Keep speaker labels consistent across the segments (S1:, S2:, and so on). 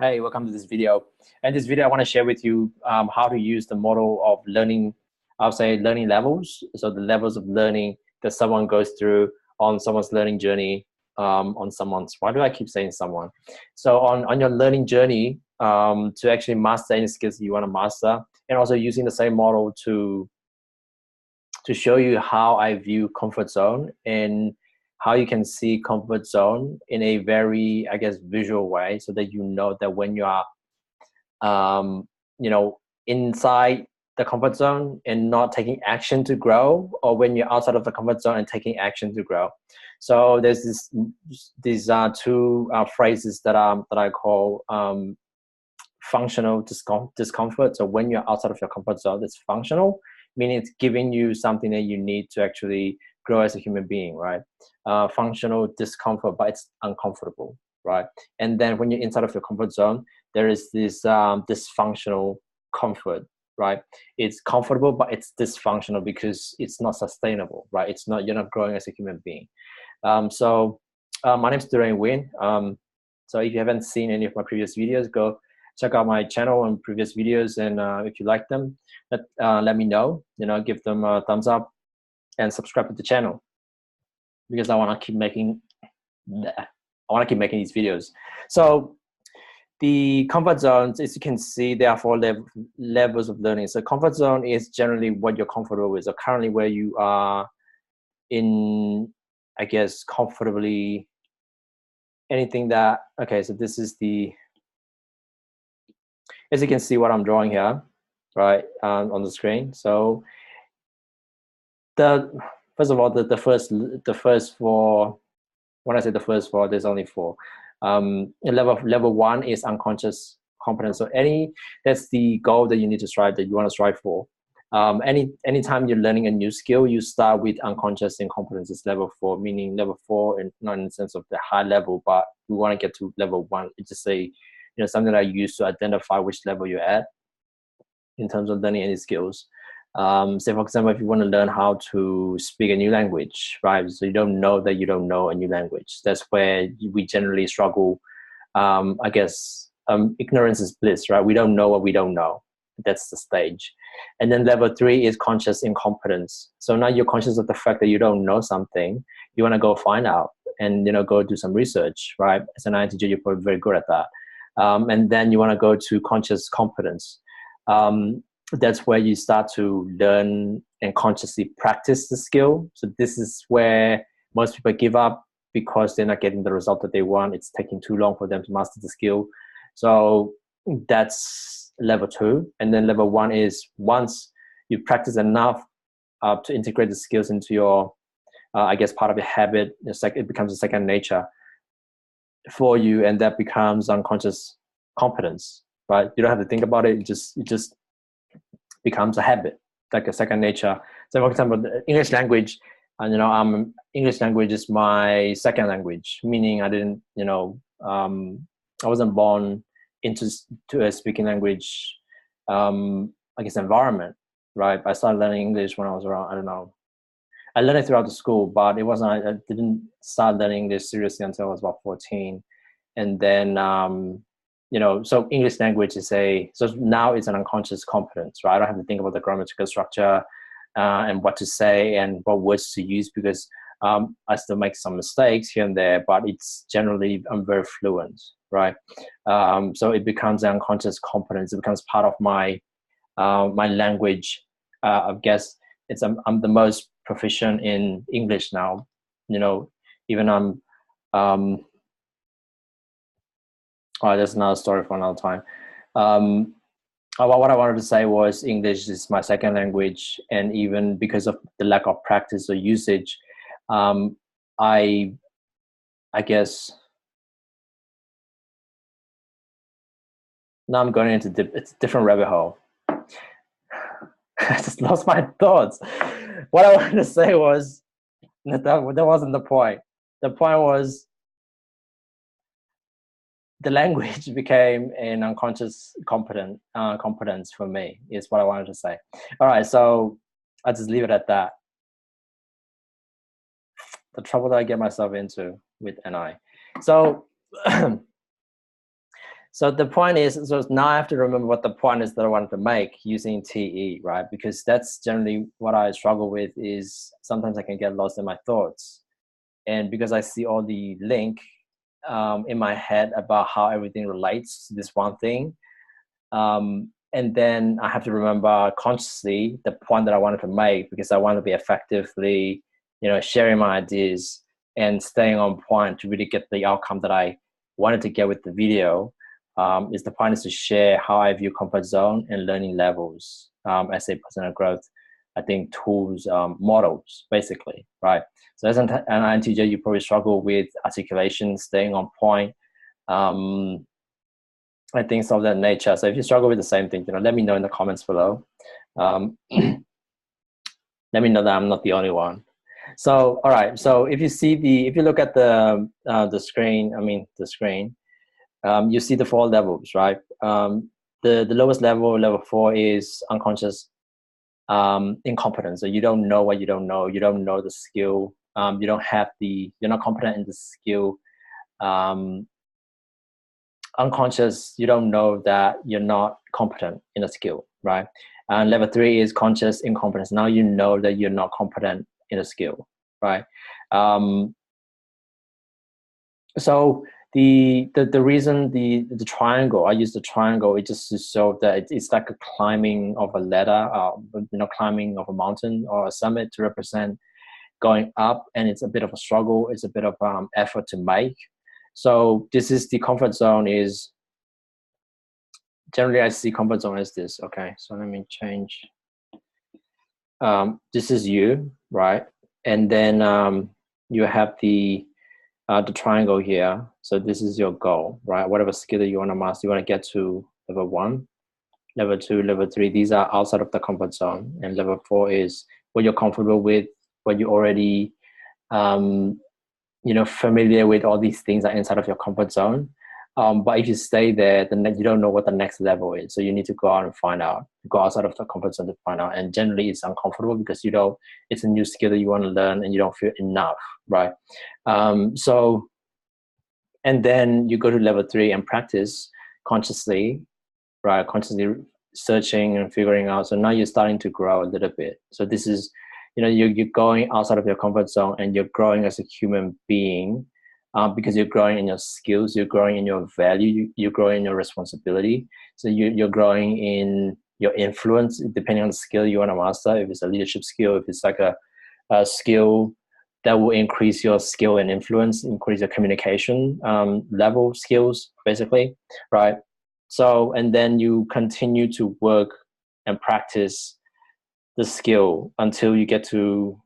S1: Hey, welcome to this video. And this video, I want to share with you how to use the model of learning, I'll say learning levels. So the levels of learning that someone goes through on someone's learning journey, on someone's, why do I keep saying someone? So on your learning journey, to actually master any skills that you want to master, and also using the same model to show you how I view comfort zone and how you can see comfort zone in a very, I guess, visual way, so that you know that when you are, inside the comfort zone and not taking action to grow, or when you're outside of the comfort zone and taking action to grow. So there's these two phrases that I call functional discomfort. So when you're outside of your comfort zone, it's functional, meaning it's giving you something that you need to actually grow as a human being, right? Functional discomfort, but it's uncomfortable, right? And then when you're inside of your comfort zone, there is this dysfunctional comfort, right? It's comfortable, but it's dysfunctional because it's not sustainable, right? You're not growing as a human being. So my name is Durain Win. So if you haven't seen any of my previous videos, go check out my channel and previous videos, and if you like them, let me know. Give them a thumbs up and subscribe to the channel, because I want to keep making these videos. So the comfort zones, as you can see, there are four levels of learning. So comfort zone is generally what you're comfortable with. So currently where you are in, I guess, comfortably anything that, okay, so this is the, as you can see what I'm drawing here, right, on the screen. So first of all, the first four, when I say the first four, there's only four. Level one is unconscious competence. So that's the goal that you need to strive, that you want to strive for. Anytime you're learning a new skill, you start with unconscious incompetence. It's level four, meaning level four, and not in the sense of the high level, but we want to get to level one. It's just something that I use to identify which level you're at in terms of learning any skills. Say for example, if you want to learn how to speak a new language, right? So you don't know that you don't know a new language. That's where we generally struggle. I guess ignorance is bliss, right? We don't know what we don't know. That's the stage. And then level three is conscious incompetence. So now you're conscious of the fact that you don't know something. You want to go find out and go do some research, right? As an INTJ, you're probably very good at that. And then you want to go to conscious competence. That's where you start to learn and consciously practice the skill. So this is where most people give up because they're not getting the result that they want. It's taking too long for them to master the skill. So that's level two. And then level one is, once you practice enough to integrate the skills into your, I guess, part of your habit, it becomes a second nature for you, and that becomes unconscious competence, right? You don't have to think about it. It just becomes a habit, like a second nature. So for example, the English language, English language is my second language, meaning I didn't, I wasn't born into a speaking language, I guess, environment, right? I started learning English when I was around, I don't know, I learned it throughout the school, but I didn't start learning English seriously until I was about 14. And then, so English language so now it's an unconscious competence, right? I don't have to think about the grammatical structure and what to say and what words to use, because I still make some mistakes here and there, but it's generally, I'm very fluent, right? So it becomes an unconscious competence. It becomes part of my my language. I guess I'm the most proficient in English now. Even that's another story for another time. What I wanted to say was, English is my second language, and even because of the lack of practice or usage, I guess now I'm going into it's a different rabbit hole. I just lost my thoughts. What I wanted to say was that wasn't the point. The point was, the language became an unconscious competence for me, is what I wanted to say. All right, so I'll just leave it at that. The trouble that I get myself into with NI. So So the point is, so now I have to remember what the point is that I wanted to make using TE, right? Because that's generally what I struggle with, is sometimes I can get lost in my thoughts. And because I see all the link in my head about how everything relates to this one thing, and then I have to remember consciously the point that I wanted to make, because I want to be effectively, sharing my ideas and staying on point to really get the outcome that I wanted to get with the video. Is the point is to share how I view comfort zone and learning levels as a personal growth, I think, tools, models, basically, right? So as an INTJ, you probably struggle with articulation, staying on point, I think, of that nature. So if you struggle with the same thing, let me know in the comments below. Let me know that I'm not the only one. So, all right. So if you look at the screen, you see the 4 levels, right? The lowest level, level 4, is unconscious incompetence. So you don't know what you don't know. You don't know the skill. You're not competent in the skill. Unconscious, you don't know that you're not competent in a skill, right? And level 3 is conscious incompetence. Now you know that you're not competent in a skill, right? So the reason the triangle, I use the triangle, it just to show that it's like a climbing of a ladder, climbing of a mountain or a summit, to represent going up, and it's a bit of a struggle. It's a bit of effort to make. So this is the comfort zone. Is generally I see comfort zone as this. Okay, so let me change. This is you, right? And then you have the triangle here. So this is your goal, right? Whatever skill that you want to master, you want to get to level 1, level 2, level 3. These are outside of the comfort zone. And level 4 is what you're comfortable with, what you already, familiar with. All these things are inside of your comfort zone. But if you stay there, then you don't know what the next level is. So you need to go out and find out, go outside of the comfort zone to find out. And generally it's uncomfortable, because it's a new skill that you want to learn and you don't feel enough, right? And then you go to level 3 and practice consciously, right? Consciously searching and figuring out. So now you're starting to grow a little bit. So this is, you're going outside of your comfort zone, and you're growing as a human being, because you're growing in your skills, you're growing in your value, you're growing in your responsibility. So you're growing in your influence, depending on the skill you want to master. If it's a leadership skill, if it's like a skill that will increase your skill and influence, increase your communication level skills, basically, right? So, and then you continue to work and practice the skill until you get to,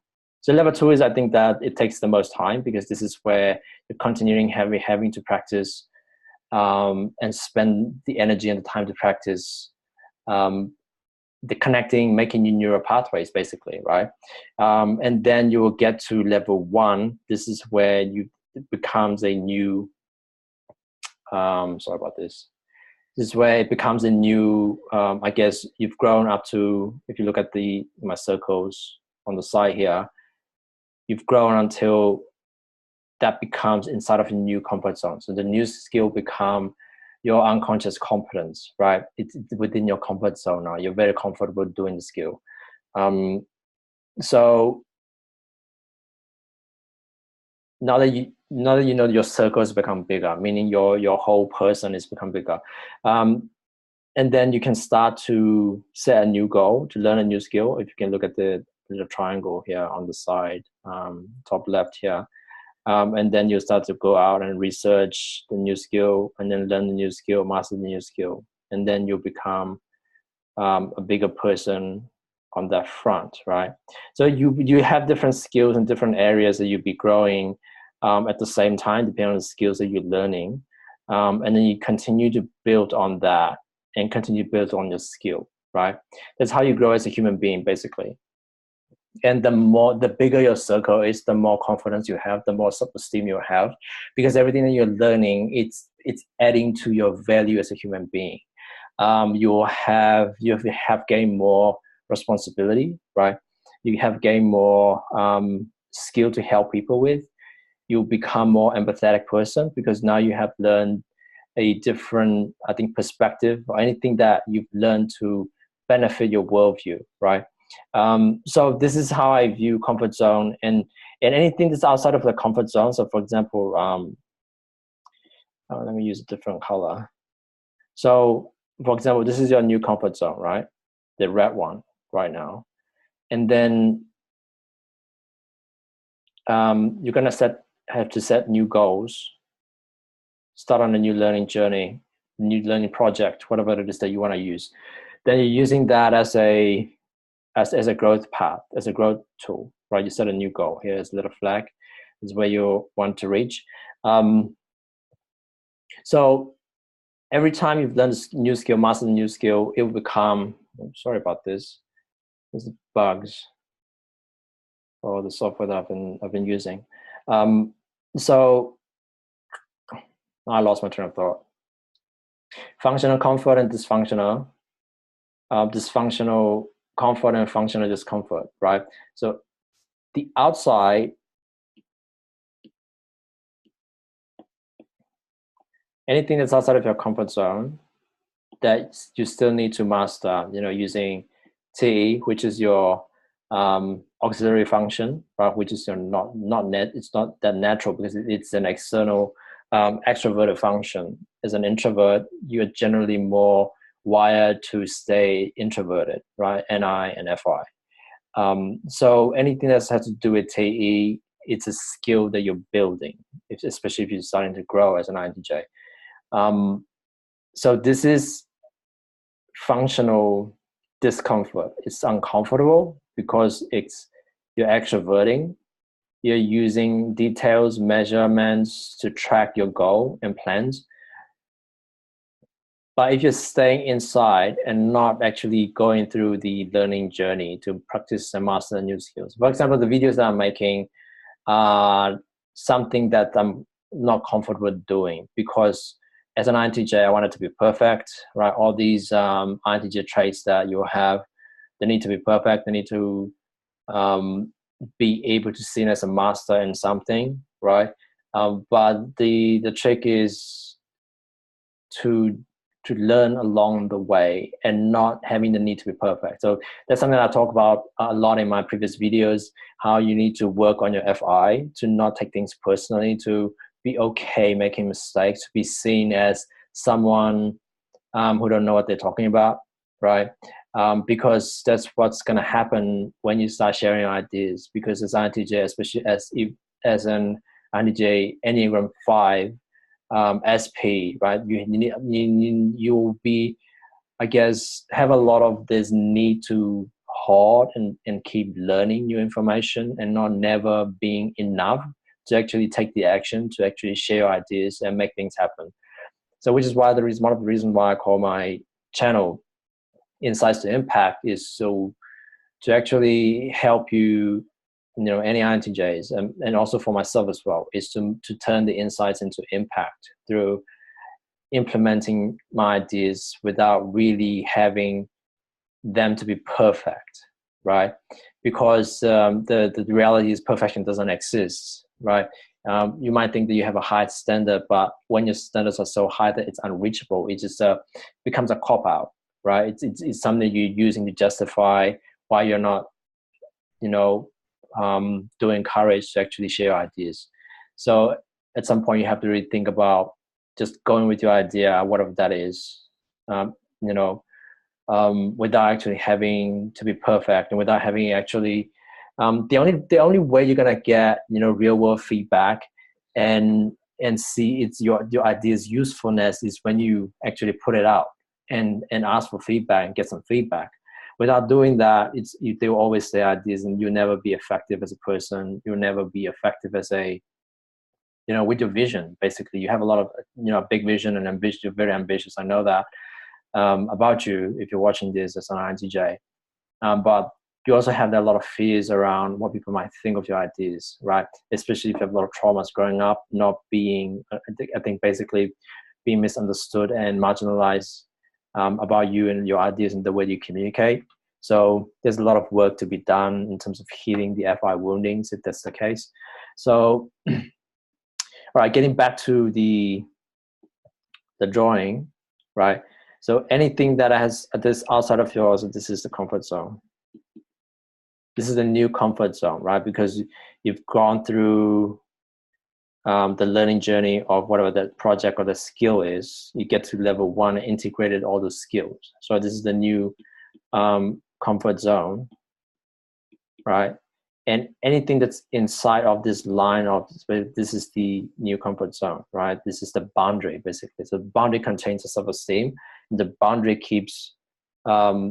S1: so level 2 is, I think, that it takes the most time, because this is where you're continuing having to practice and spend the energy and the time to practice the connecting, making new neural pathways, basically, right? And then you will get to level 1. This is where it becomes a new, sorry about this. This is where it becomes a new, I guess you've grown up to, if you look at my circles on the side here, you've grown until that becomes inside of a new comfort zone. So the new skill become your unconscious competence, right? It's within your comfort zone now. You're very comfortable doing the skill. So now that you know your circle has become bigger, meaning your whole person has become bigger. And then you can start to set a new goal to learn a new skill. If you can look at the triangle here on the side, top left here. And then you start to go out and research the new skill, and then learn the new skill, master the new skill. And then you become a bigger person on that front, right? So you have different skills in different areas that you'll be growing at the same time, depending on the skills that you're learning. And then you continue to build on that and continue to build on your skill, right? That's how you grow as a human being, basically. And the bigger your circle is, the more confidence you have, the more self-esteem you have, because everything that you're learning, it's adding to your value as a human being. You have gained more responsibility, right? You have gained more skill to help people with. You become more empathetic person, because now you have learned a different, I think, perspective, or anything that you've learned to benefit your worldview, right? So this is how I view comfort zone, and anything that's outside of the comfort zone. So for example, let me use a different color. So for example, this is your new comfort zone, right? The red one right now. And then you're gonna have to set new goals, start on a new learning journey, new learning project, whatever it is that you want to use. Then you're using that as a growth path, as a growth tool, right? You set a new goal. Here's a little flag. This is where you want to reach. So every time you've learned a new skill, mastered a new skill, it will become, I'm sorry about this. There's bugs or the software that I've been using. So I lost my train of thought. Functional comfort and dysfunctional. Dysfunctional comfort and functional discomfort, right? So the outside, anything that's outside of your comfort zone that you still need to master, using TE, which is your auxiliary function, right? Which is your it's not that natural because it's an external extroverted function. As an introvert, you're generally more wired to stay introverted, right? NI and FI. So anything that has to do with TE, it's a skill that you're building, especially if you're starting to grow as an INTJ. So this is functional discomfort. It's uncomfortable because you're extroverting. You're using details, measurements to track your goal and plans. But if you're staying inside and not actually going through the learning journey to practice and master new skills, for example, the videos that I'm making are something that I'm not comfortable doing because as an INTJ, I want it to be perfect, right? All these INTJ traits that you have, they need to be perfect. They need to be able to see as a master in something, right? But the trick is to learn along the way and not having the need to be perfect. So that's something I talk about a lot in my previous videos, how you need to work on your FI, to not take things personally, to be okay making mistakes, to be seen as someone who don't know what they're talking about, right? Because that's what's going to happen when you start sharing your ideas. Because as INTJ, especially as an INTJ Enneagram 5 SP, right? You'll be, I guess, have a lot of this need to hoard and keep learning new information and not never being enough to actually take the action, to actually share your ideas and make things happen. So which is why one of the reasons why I call my channel Insights to Impact is so to actually help you, any INTJs, and also for myself as well, is to turn the insights into impact through implementing my ideas without really having them to be perfect, right? Because the reality is perfection doesn't exist, right? You might think that you have a high standard, but when your standards are so high that it's unreachable, it just becomes a cop-out, right? It's something you're using to justify why you're not, doing courage to actually share ideas. So at some point you have to really think about just going with your idea, whatever that is, without actually having to be perfect and without having actually, the only way you're gonna get, real world feedback and see it's your idea's usefulness is when you actually put it out and ask for feedback and get some feedback. Without doing that, they will always say ideas and you'll never be effective as a person. You'll never be effective as a, with your vision. Basically, you have a lot of, big vision and ambition. You're very ambitious. I know that about you if you're watching this as an INTJ. But you also have a lot of fears around what people might think of your ideas, right? Especially if you have a lot of traumas growing up, not being, I think basically being misunderstood and marginalized about you and your ideas and the way you communicate. So there's a lot of work to be done in terms of healing the FI woundings, if that's the case. So, all right, getting back to the the drawing, right? So anything that has this outside of yours, this is the comfort zone. This is the new comfort zone, right? Because you've gone through the learning journey of whatever that project or the skill is. You get to level 1 and integrated all those skills. So this is the new comfort zone, right? And anything that's inside of this line of this is the new comfort zone, right? This is the boundary, basically. So the boundary contains a self-esteem. The boundary keeps, I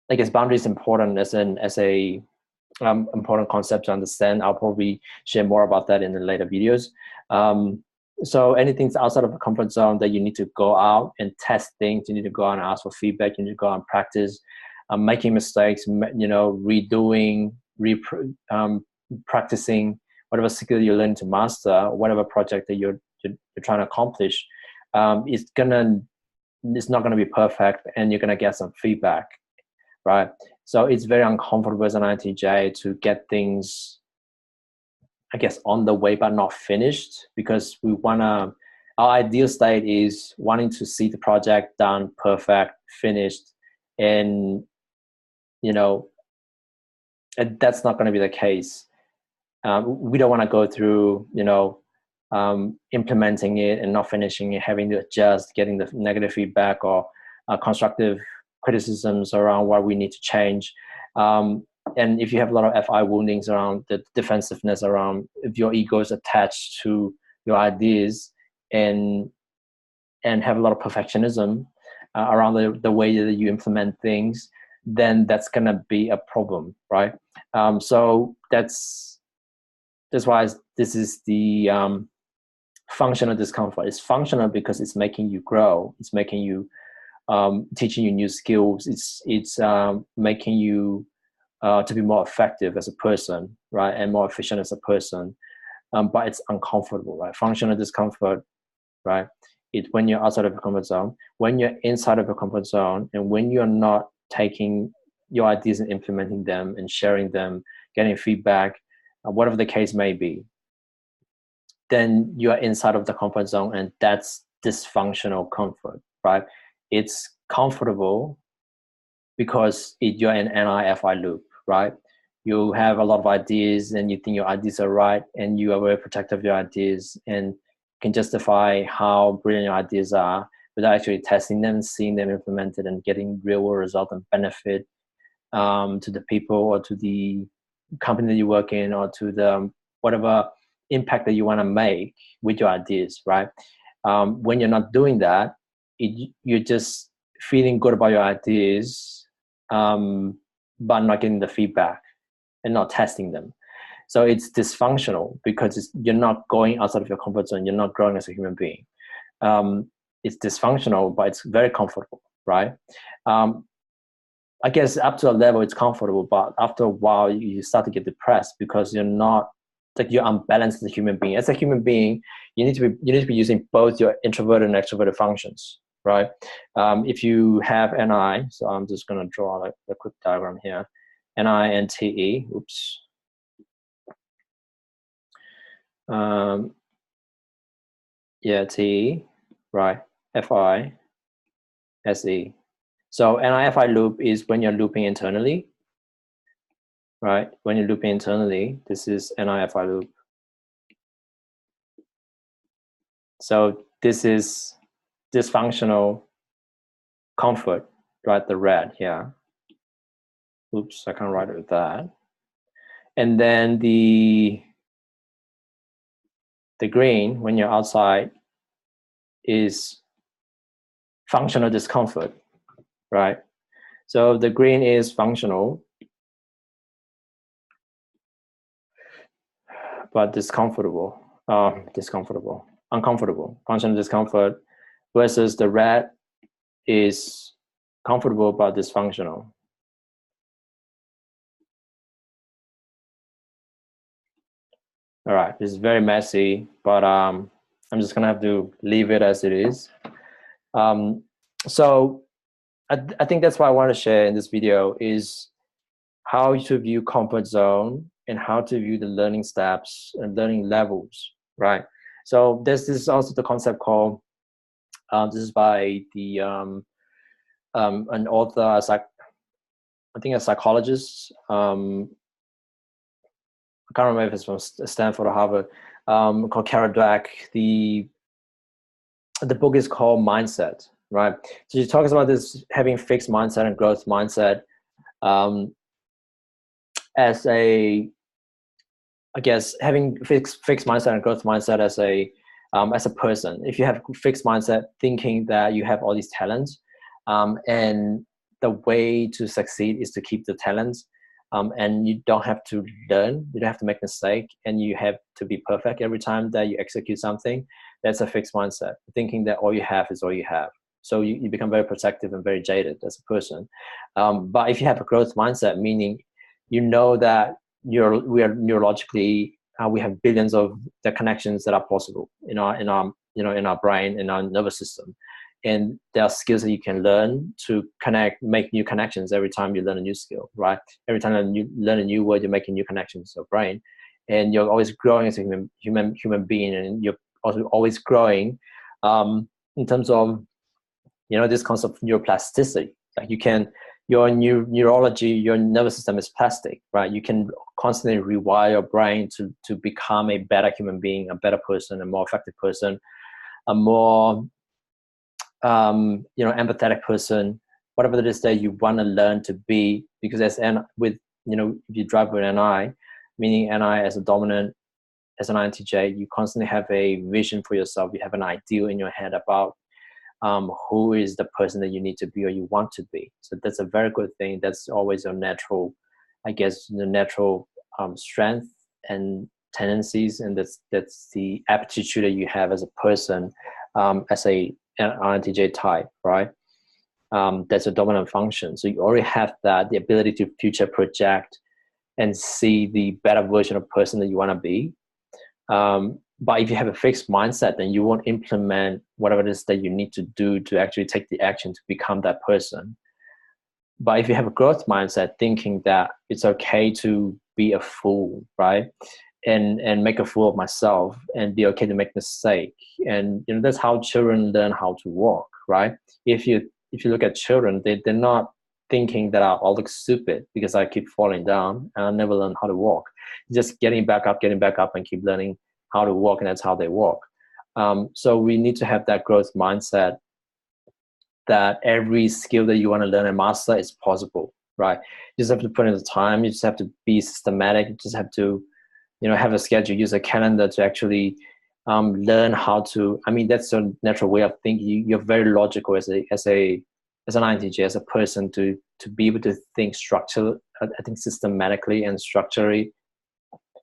S1: guess, boundary is important as a important concept to understand. I'll probably share more about that in the later videos. So anything outside of a comfort zone that you need to go out and test things, you need to go out and ask for feedback, you need to go out and practice, making mistakes, redoing, practicing whatever skill you're learning to master, whatever project that you're trying to accomplish. It's not gonna be perfect, and you're gonna get some feedback, right? So it's very uncomfortable as an INTJ to get things, I guess, on the way but not finished, because our ideal state is wanting to see the project done, perfect, finished, and and that's not going to be the case. We don't want to go through, implementing it and not finishing it, having to adjust, getting the negative feedback or constructive criticisms around what we need to change. And if you have a lot of FI woundings around the defensiveness, around if your ego is attached to your ideas, and have a lot of perfectionism around the way that you implement things, then that's going to be a problem, right? So that's why this is the functional discomfort. It's functional because it's making you grow. It's making you, teaching you new skills. It's making you to be more effective as a person, right? And more efficient as a person. But it's uncomfortable, right? Functional discomfort, right? It's when you're outside of a comfort zone. When you're inside of a comfort zone, and when you're not taking your ideas and implementing them and sharing them, getting feedback, whatever the case may be, then you are inside of the comfort zone, and that's dysfunctional comfort, right? It's comfortable because you're in an NI-FI loop, right? You have a lot of ideas and you think your ideas are right, and you are very protective of your ideas and can justify how brilliant your ideas are without actually testing them, seeing them implemented, and getting real world result and benefit to the people or to the company that you work in, or to the whatever impact that you want to make with your ideas, right? When you're not doing that, you're just feeling good about your ideas, but not getting the feedback and not testing them. So it's dysfunctional because you're not going outside of your comfort zone. You're not growing as a human being. It's dysfunctional, but it's very comfortable, right? I guess up to a level it's comfortable, but after a while you start to get depressed because you're unbalanced as a human being. As a human being, you need to be using both your introverted and extroverted functions, right? If you have NI, so I'm just going to draw like a quick diagram here. NI and TE. Oops. TE, right? FI, SE. So NI-FI loop is when you're looping internally, right? When you're looping internally, this is NI-FI loop. So this is dysfunctional comfort, right? The red here. Oops, I can't write it with that. And then the green, when you're outside, is functional discomfort, right? So the green is functional, but uncomfortable. Functional discomfort versus the red is comfortable but dysfunctional. All right, this is very messy, but I'm just gonna have to leave it as it is. So I think that's what I want to share in this video is how to view comfort zone and how to view the learning steps and learning levels, right? So there's also the concept called This is by the an author, I think a psychologist. I can't remember if it's from Stanford or Harvard. Called Carol Dweck. The book is called Mindset, right? So she talks about this having fixed mindset and growth mindset as a, I guess, having fixed mindset and growth mindset as a person. If you have fixed mindset, thinking that you have all these talents, and the way to succeed is to keep the talents, and you don't have to learn, you don't have to make mistake, and you have to be perfect every time that you execute something. That's a fixed mindset, thinking that all you have is all you have. So you become very protective and very jaded as a person. But if you have a growth mindset, meaning you know that we are neurologically, we have billions of the connections that are possible in our brain, in our nervous system, and there are skills that you can learn to make new connections every time you learn a new skill, right? Every time you learn a new word, you're making new connections in your brain, and you're always growing as a human being, and you're also always growing in terms of this concept of neuroplasticity. Like your neurology, your nervous system is plastic, right? You can constantly rewire your brain to become a better human being, a better person, a more effective person, a more empathetic person, whatever it is that you want to learn to be. Because if you drive with NI, meaning NI as a dominant, as an INTJ, you constantly have a vision for yourself. You have an ideal in your head about who is the person that you need to be or you want to be. So that's a very good thing. That's always a natural, I guess, the natural strength and tendencies, and that's the aptitude that you have as a person, as an INTJ type, right? That's a dominant function. So you already have the ability to future project and see the better version of person that you want to be. But if you have a fixed mindset, then you won't implement whatever it is that you need to do to actually take the action to become that person. But if you have a growth mindset, thinking that it's okay to be a fool, right? And make a fool of myself and be okay to make mistake. And that's how children learn how to walk, right? If you look at children, they're not thinking that I'll look stupid because I keep falling down and I'll never learn how to walk. Just getting back up and keep learning how to walk, and that's how they walk. So we need to have that growth mindset, that every skill that you want to learn and master is possible, right? You just have to put in the time. You just have to be systematic. You just have to, have a schedule, use a calendar to actually learn how to. I mean, that's a natural way of thinking. You're very logical as an INTJ, as a person, to be able to think structurally, I think systematically and structurally,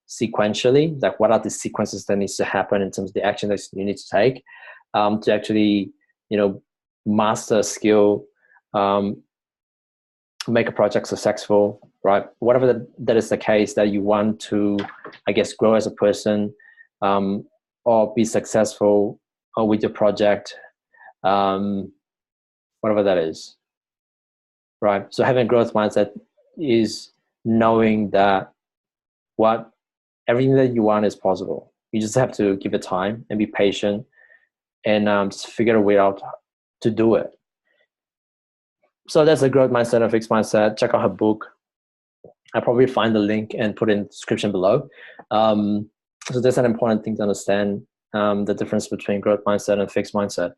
S1: sequentially. Like, what are the sequences that needs to happen in terms of the action that you need to take to actually, master a skill, make a project successful, right? Whatever that is the case that you want to, I guess, grow as a person, or be successful with your project, whatever that is, right? So having a growth mindset is knowing that everything that you want is possible. You just have to give it time and be patient, and just figure a way out to do it. So that's a growth mindset, a fixed mindset. Check out her book. I'll probably find the link and put it in the description below. So that's an important thing to understand, the difference between growth mindset and fixed mindset.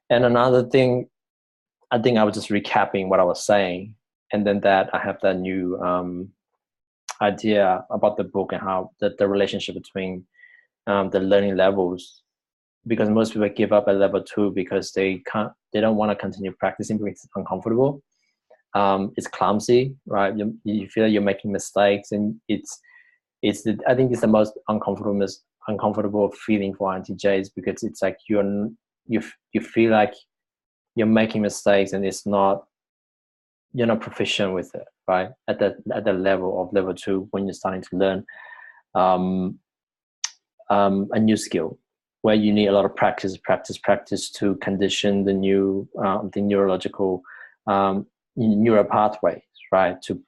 S1: And another thing, I think I was just recapping what I was saying, and then that I have that new idea about the book and how the relationship between the learning levels, because most people give up at level 2 because they don't want to continue practicing because it's uncomfortable. It's clumsy, right? You feel like you're making mistakes, and I think it's the most uncomfortable feeling for INTJs, because it's like you feel like you're making mistakes and you're not proficient with it, right? At the level of level 2, when you're starting to learn a new skill, where you need a lot of practice to condition the new the neurological neural pathways, right? To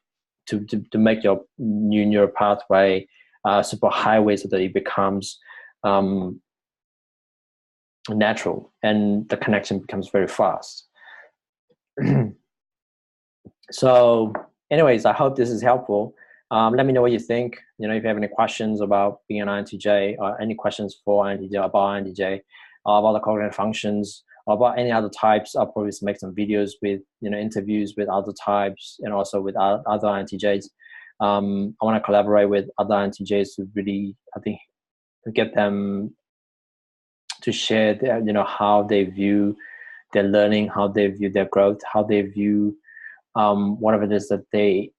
S1: make your new neural pathway super highway, so that it becomes natural, and the connection becomes very fast. So anyways, I hope this is helpful. Let me know what you think. You know, if you have any questions about being an INTJ, or any questions for INTJ, about INTJ, about the cognitive functions, or about any other types, I'll probably make some videos with, you know, interviews with other types, and also with other INTJs. I want to collaborate with other INTJs to really, I think, to get them to share their, you know, how they view their learning, how they view their growth, how they view whatever it is that they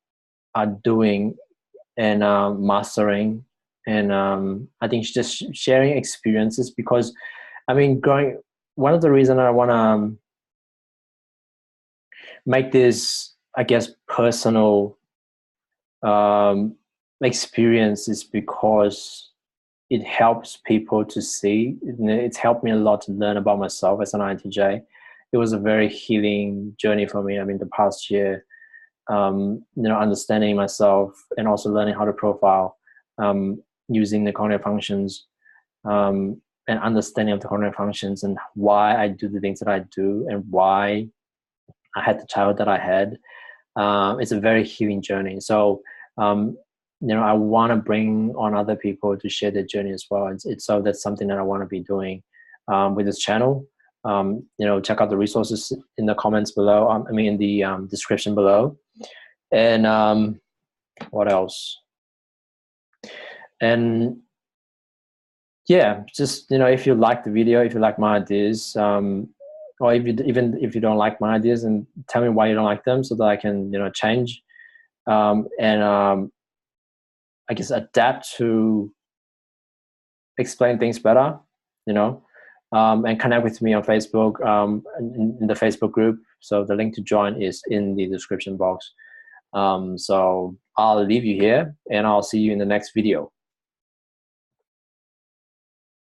S1: are doing and mastering. And I think just sharing experiences, because I mean, one of the reasons I want to make this, I guess, personal experience is because it helps people to see. It's helped me a lot to learn about myself as an INTJ. It was a very healing journey for me. I mean, the past year, you know, understanding myself and also learning how to profile using the cognitive functions, and understanding of the cognitive functions and why I do the things that I do and why I had the child that I had. It's a very healing journey. So, you know, I want to bring on other people to share their journey as well. So that's something that I want to be doing with this channel. You know, check out the resources in the comments below. I mean, in the description below. And what else? And yeah, just, you know, if you like the video, if you like my ideas, or if you don't like my ideas, and tell me why you don't like them, so that I can, you know, change, and I guess adapt to explain things better, you know, and connect with me on Facebook, in the Facebook group. So the link to join is in the description box. So I'll leave you here, and I'll see you in the next video.